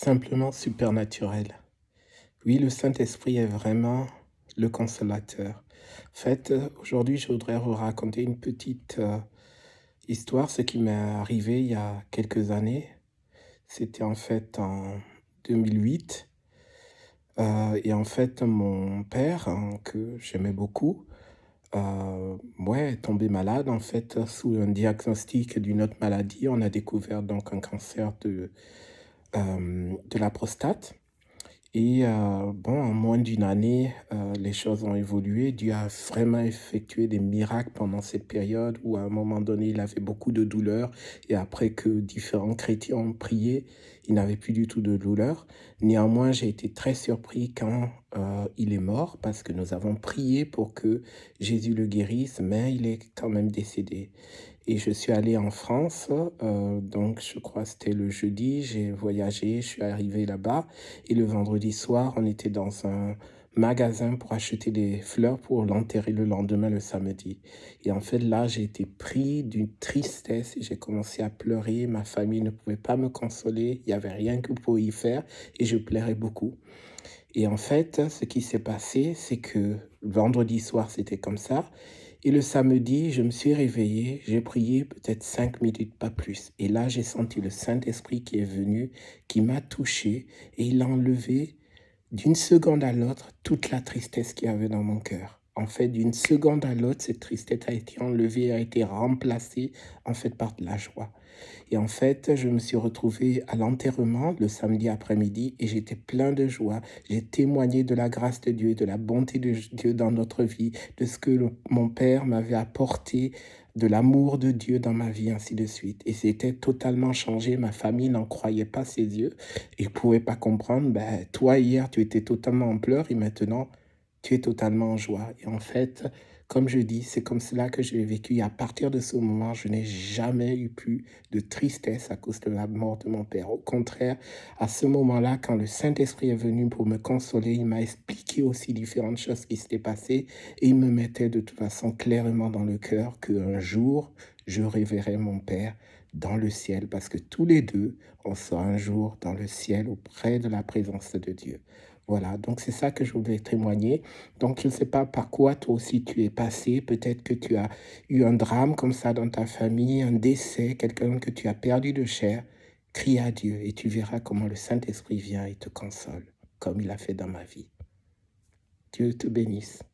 Simplement supernaturel. Oui, le Saint-Esprit est vraiment le consolateur. En fait, aujourd'hui, je voudrais vous raconter une petite histoire, ce qui m'est arrivé il y a quelques années. C'était en fait en 2008. Et en fait, mon père, que j'aimais beaucoup, ouais, est tombé malade, en fait, sous un diagnostic d'une autre maladie. On a découvert donc un cancer de la prostate. Et bon, en moins d'une année, les choses ont évolué. Dieu a vraiment effectué des miracles pendant cette période où, à un moment donné, il avait beaucoup de douleurs. Et après que différents chrétiens ont prié, il n'avait plus du tout de douleur. Néanmoins, j'ai été très surpris quand il est mort parce que nous avons prié pour que Jésus le guérisse, mais il est quand même décédé. Et je suis allé en France, donc je crois que c'était le jeudi, j'ai voyagé, je suis arrivé là-bas et le vendredi soir, on était dans un magasin pour acheter des fleurs pour l'enterrer le lendemain, le samedi. Et en fait, là, j'ai été pris d'une tristesse et j'ai commencé à pleurer. Ma famille ne pouvait pas me consoler, il n'y avait rien que vous pouviez y faire et je pleurais beaucoup. Et en fait, ce qui s'est passé, c'est que vendredi soir, c'était comme ça. Et le samedi, je me suis réveillé, j'ai prié peut-être 5 minutes, pas plus. Et là, j'ai senti le Saint-Esprit qui est venu, qui m'a touché, et il a enlevé d'une seconde à l'autre toute la tristesse qu'il y avait dans mon cœur. En fait, d'une seconde à l'autre, cette tristesse a été enlevée, a été remplacée en fait par de la joie. Et en fait, je me suis retrouvé à l'enterrement le samedi après-midi et j'étais plein de joie. J'ai témoigné de la grâce de Dieu, de la bonté de Dieu dans notre vie, de ce que mon père m'avait apporté, de l'amour de Dieu dans ma vie, ainsi de suite. Et c'était totalement changé. Ma famille n'en croyait pas ses yeux. Ils ne pouvaient pas comprendre. Ben, toi, hier, tu étais totalement en pleurs et maintenant, tu es totalement en joie. Et en fait, comme je dis, c'est comme cela que j'ai vécu. Et à partir de ce moment, je n'ai jamais eu plus de tristesse à cause de la mort de mon père. Au contraire, à ce moment-là, quand le Saint-Esprit est venu pour me consoler, il m'a expliqué aussi différentes choses qui s'étaient passées et il me mettait de toute façon clairement dans le cœur qu'un jour, je reverrai mon père dans le ciel parce que tous les deux, on sera un jour dans le ciel auprès de la présence de Dieu. Voilà, donc c'est ça que je voulais témoigner. Donc je ne sais pas par quoi toi aussi tu es passé. Peut-être que tu as eu un drame comme ça dans ta famille, un décès, quelqu'un que tu as perdu de chair. Crie à Dieu et tu verras comment le Saint-Esprit vient et te console, comme il a fait dans ma vie. Dieu te bénisse.